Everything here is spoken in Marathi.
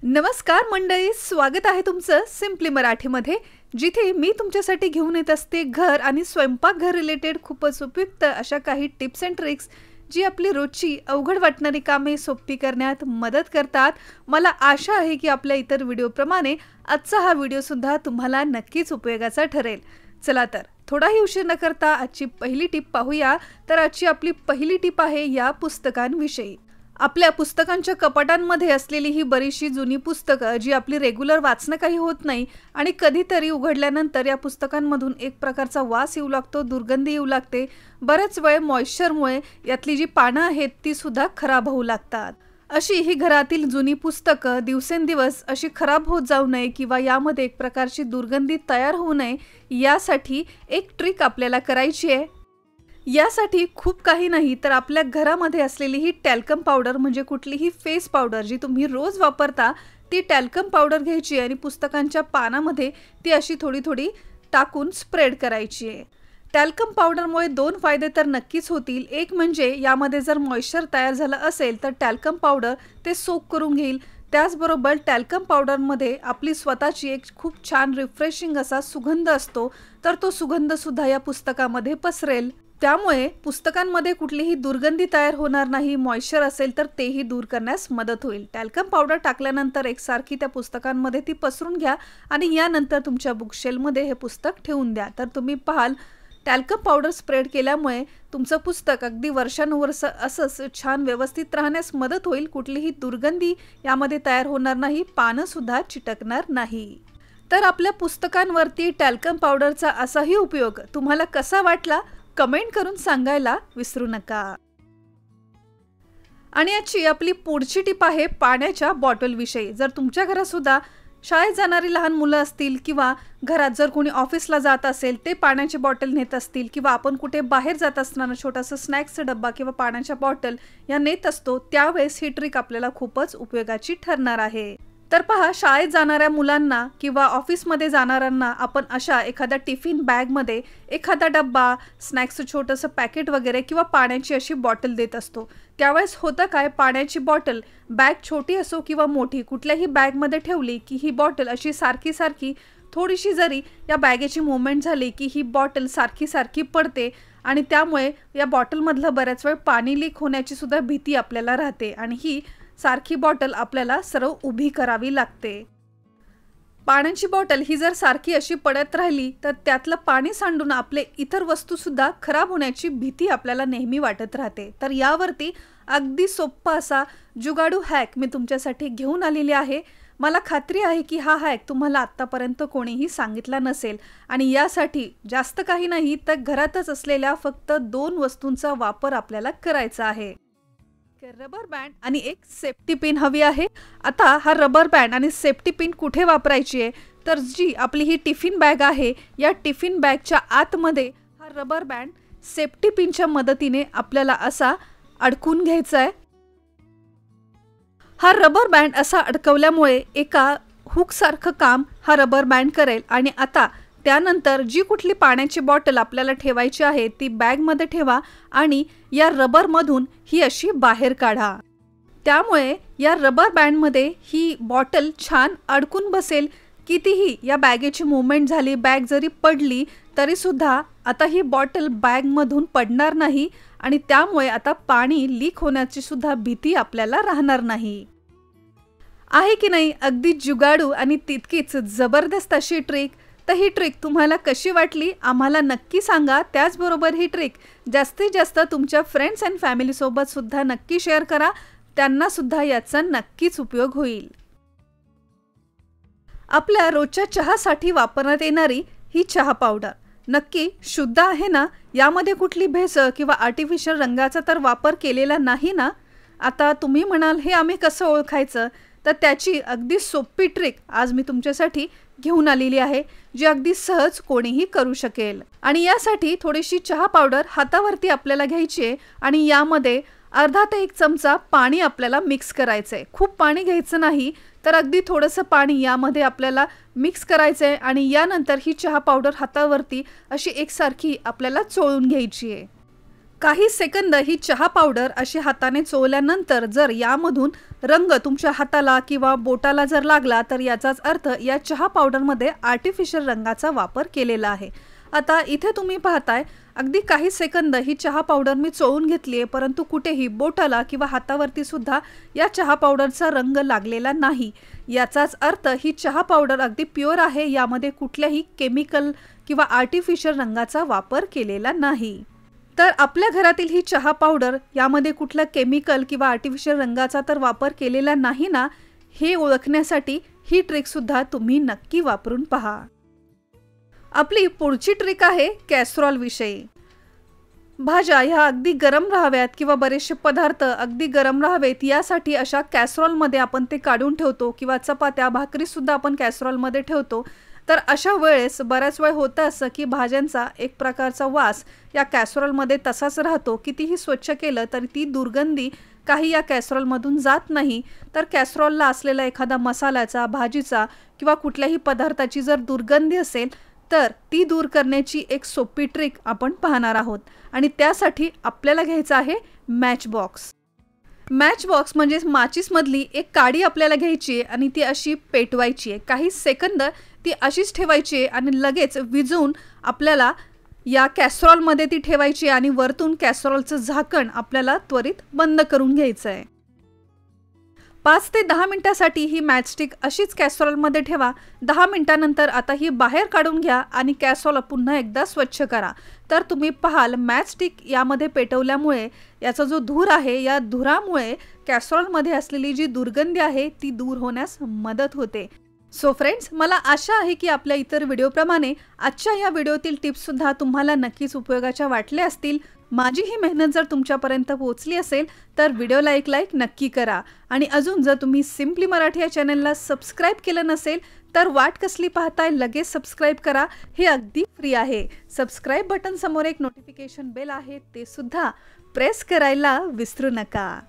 नमस्कार मंडळी, स्वागत आहे तुमचं सिम्पली मराठीमध्ये, जिथे मी तुमच्यासाठी घेऊन येत असते घर आणि स्वयंपाकघर रिलेटेड खूपच उपयुक्त अशा काही टिप्स अँड ट्रिक्स जी आपली रोजची अवघड वाटणारी कामे सोपी करण्यात मदत करतात। मला आशा आहे की आपल्या इतर व्हिडिओप्रमाणे आजचा हा व्हिडिओसुद्धा तुम्हाला नक्कीच उपयोगाचा ठरेल। चला तर थोडाही उशीर न करता आजची पहिली टिप पाहूया। तर आजची आपली पहिली टिप आहे या पुस्तकांविषयी। आपल्या पुस्तकांच्या कपाटांमध्ये असलेली ही बरीचशी जुनी पुस्तकं जी आपली रेग्युलर वाचणं काही होत नाही आणि कधीतरी उघडल्यानंतर या पुस्तकांमधून एक प्रकारचा वास येऊ लागतो, दुर्गंधी येऊ लागते। बरेच वेळ मॉइश्चरमुळे यातली जी पानं आहेत ती सुद्धा खराब होऊ लागतात। अशी ही घरातील जुनी पुस्तकं दिवसेंदिवस अशी खराब होत जाऊ नये किंवा यामध्ये एक प्रकारची दुर्गंधी तयार होऊ नये यासाठी एक ट्रिक आपल्याला करायची आहे। यासाठी खूप काही नाही तर आपल्या घरामध्ये असलेली ही टॅल्कम पावडर म्हणजे कुठलीही फेस पावडर जी तुम्ही रोज वापरता ती टॅल्कम पावडर घ्यायची आणि पुस्तकांच्या पानामध्ये ती अशी थोडी थोडी टाकून स्प्रेड करायची आहे। टॅल्कम पावडरमुळे दोन फायदे तर नक्कीच होतील। एक म्हणजे यामध्ये जर मॉइश्चर तयार झालं असेल तर टॅल्कम पावडर ते सोक करून घेईल। त्याचबरोबर टॅल्कम पावडरमध्ये आपली स्वतःची एक खूप छान रिफ्रेशिंग असा सुगंध असतो, तर तो सुगंध सुद्धा या पुस्तकामध्ये पसरेल। त्यामुळे पुस्तकांमध्ये कुठलीही दुर्गंधी तयार होणार नाही। मॉइश्चर असेल तर तेही दूर करण्यास मदत होईल। टॅल्कम पावडर टाकल्यानंतर एकसारखी त्या पुस्तकांमध्ये ती पसरून घ्या आणि यानंतर तुमच्या बुकशेल्फमध्ये हे पुस्तक ठेवून द्या। तर तुम्ही पाहाल टॅल्कम पावडर स्प्रेड केल्यामुळे तुमचं पुस्तक अगदी वर्षानुवर्ष असंच छान व्यवस्थित राहण्यास मदत होईल। कुठलीही दुर्गंधी यामध्ये तयार होणार नाही, पानं सुद्धा चिटकणार नाही। तर आपल्या पुस्तकांवरती टॅल्कम पावडरचा असाही उपयोग तुम्हाला कसा वाटला कमेंट करून सांगायला विसरू नका। आणि याची आपली पुढची टिप आहे पाण्याच्या बॉटल विषयी। जर तुमच्या घरात सुद्धा शाळेत जाणारी लहान मुलं असतील किंवा घरात जर कोणी ऑफिसला जात असेल ते पाण्याची बॉटल नेत असतील किंवा आपण कुठे बाहेर जात असताना छोटासा स्नॅक्सचा डब्बा किंवा पाण्याच्या बॉटल या नेत असतो, त्यावेळेस ही ट्रिक आपल्याला खूपच उपयोगाची ठरणार आहे। तर पहा, शाळेत जाणाऱ्या मुलांना किंवा ऑफिसमध्ये जाणाऱ्यांना आपण अशा एखाद्या टिफिन बॅगमध्ये एखादा डब्बा, स्नॅक्सचं छोटंसं पॅकेट वगैरे किंवा पाण्याची अशी बॉटल देत असतो। त्यावेळेस होतं काय, पाण्याची बॉटल बॅग छोटी असो किंवा मोठी कुठल्याही बॅगमध्ये ठेवली की ही बॉटल अशी सारखी सारखी थोडीशी जरी या बॅगेची मूवमेंट झाली की ही बॉटल सारखी सारखी पडते आणि त्यामुळे या बॉटलमधलं बऱ्याच वेळ पाणी लीक होण्याची सुद्धा भीती आपल्याला राहते आणि ही सारखी बॉटल आपल्याला सरळ उभी करावी लागते। पाण्याची बॉटल ही जर सारखी अशी पडत राहिली तर त्यातलं पाणी सांडून आपले इतर वस्तू सुद्धा खराब होण्याची भीती आपल्याला नेहमी वाटत राहते। तर यावरती अगदी सोप्पा असा जुगाडू हॅक मी तुमच्यासाठी घेऊन आलेली आहे। मला खात्री आहे की हा हॅक तुम्हाला आत्तापर्यंत कोणीही सांगितला नसेल आणि यासाठी जास्त काही नाही तर घरातच असलेल्या फक्त 2 वस्तूंचा वापर आपल्याला करायचा आहे। रबर बँड आणि एक सेफ्टी पिन हवी आहे। आता हा रबर बँड आणि सेफ्टी पिन कुठे वापरायची आहे, तर जी आपली ही टिफिन बॅग आहे या टिफिन बॅगच्या आतमध्ये हा रबर बँड सेफ्टी पिनच्या मदतीने आपल्याला असा अडकून घ्यायचा आहे। हा रबर बँड असा अडकवल्यामुळे एका हुक सारखं काम हा रबर बँड करेल आणि आता त्यानंतर जी कुठली पाण्याची बॉटल आपल्याला ठेवायची आहे ती बॅगमध्ये ठेवा आणि या रबरमधून ही अशी बाहेर काढा। त्यामुळे या रबर बँडमध्ये ही बॉटल छान अडकून बसेल। कितीही या बॅगेची मूवमेंट झाली, बॅग जरी पडली तरी सुद्धा आता ही बॉटल बॅगमधून पडणार नाही आणि त्यामुळे आता पाणी लीक होण्याची सुद्धा भीती आपल्याला राहणार नाही। आहे की नाही अगदी जुगाडू आणि तितकीच जबरदस्त अशी ट्रिक। तर ही ट्रिक तुम्हाला कशी वाटली आम्हाला नक्की सांगा। त्याचबरोबर ही ट्रिक जास्तीत जास्त तुमच्या फ्रेंड्स अँड फॅमिली सोबत सुद्धा नक्की शेअर करा, त्यांना सुद्धा याचा नक्कीच उपयोग होईल। आपल्या रोजच्या चहासाठी वापरण्यात येणारी ही चहा पावडर नक्की शुद्ध आहे ना? यामध्ये कुठली भेसळ किंवा आर्टिफिशियल रंगाचा तर वापर केलेला नाही ना? आता तुम्ही म्हणाल हे आम्ही कसं ओळखायचं, तर त्याची अगदी सोपी ट्रिक आज मी तुमच्यासाठी घेऊन आलेली आहे जी अगदी सहज कोणीही करू शकेल। आणि यासाठी थोडीशी चहा पावडर हातावरती आपल्याला घ्यायची आहे आणि यामध्ये अर्धा ते 1 चमचा पाणी आपल्याला मिक्स करायचं आहे। खूप पाणी घ्यायचं नाही, तर अगदी थोडंसं पाणी यामध्ये आपल्याला मिक्स करायचं आहे आणि यानंतर ही चहा पावडर हातावरती अशी एकसारखी आपल्याला चोळून घ्यायची आहे। काही सेकंद ही चहा पावडर अशी हाताने चोळल्यानंतर जर यामधून रंग तुमच्या हाताला किंवा बोटाला जर लागला तर याचाच अर्थ या चहा पावडरमध्ये आर्टिफिशियल रंगाचा वापर केलेला आहे। आता इथे तुम्ही पाहताय अगदी काही सेकंद ही चहा पावडर मी चोळून घेतली आहे, परंतु कुठेही बोटाला किंवा हातावरती सुद्धा या चहा पावडरचा रंग लागलेला नाही। याचाच अर्थ ही चहा पावडर अगदी प्युअर आहे, यामध्ये कुठल्याही केमिकल किंवा आर्टिफिशियल रंगाचा वापर केलेला नाही। तर आपल्या घरातील ही चहा पावडर यामध्ये कुठला केमिकल किंवा आर्टिफिशियल रंगाचा तर वापर केलेला नाही ना, हे ओळखण्यासाठी ही ट्रिक सुद्धा तुम्ही नक्की वापरून पहा। आपली पुढची ट्रिक आहे कॅसरॉल विषयी। भाज्या ह्या अगदी गरम राहाव्यात किंवा बरेचसे पदार्थ अगदी गरम राहावेत यासाठी अशा कॅसरॉलमध्ये आपण ते काढून ठेवतो किंवा चपात्या भाकरी सुद्धा आपण कॅसरॉलमध्ये ठेवतो। तर अशा वेळेस बऱ्याच वेळ होतं असं की भाज्यांचा एक प्रकारचा वास या कॅसरॉलमध्ये तसाच राहतो, कितीही स्वच्छ केलं तरी ती दुर्गंधी काही या कॅसरॉलमधून जात नाही। तर कॅसरॉलला असलेला एखादा मसाल्याचा, भाजीचा किंवा कुठल्याही पदार्थाची जर दुर्गंधी असेल तर ती दूर करण्याची एक सोपी ट्रिक आपण पाहणार आहोत आणि त्यासाठी आपल्याला घ्यायचा आहे मॅच बॉक्स। मॅच बॉक्स म्हणजे माचीसमधली एक काडी आपल्याला घ्यायची आहे आणि ती अशी पेटवायची आहे। काही सेकंद ती अशीच ठेवायची आहे आणि लगेच विझवून आपल्याला या कॅसरॉलमध्ये ती ठेवायची आणि वरतून कॅसरॉलचं झाकण आपल्याला त्वरित बंद करून घ्यायचं आहे। 5 ते 10 मिनिटांसाठी ही मॅचस्टिक अशीच कॅसरॉलमध्ये ठेवा। 10 मिनिटांनंतर आता ही बाहेर काढून घ्या आणि कॅसरॉल पुन्हा एकदा स्वच्छ करा। तर तुम्ही पाहाल मॅचस्टिक यामध्ये पेटवल्यामुळे याचा जो धूर आहे या धुरामुळे कॅसरॉलमध्ये असलेली जी दुर्गंधी आहे ती दूर होण्यास मदत होते। सो फ्रेंड्स, मला आशा आहे की आपल्या इतर व्हिडिओप्रमाणे आजच्या या व्हिडिओतील टिप्स सुद्धा तुम्हाला नक्कीच उपयोगाच्या वाटल्या असतील। माझी ही मेहनत जर तुमच्यापर्यंत पोहोचली असेल तर व्हिडिओला एक लाईक नक्की करा आणि अजून जर तुम्ही सिम्पली मराठी या चॅनलला सबस्क्राइब केलं नसेल तर वाट कसली पाहताय, लगेच सबस्क्राइब करा, हे अगदी फ्री आहे। सबस्क्राइब बटन समोर एक नोटिफिकेशन बेल आहे, ते सुद्धा प्रेस करायला विसरू नका।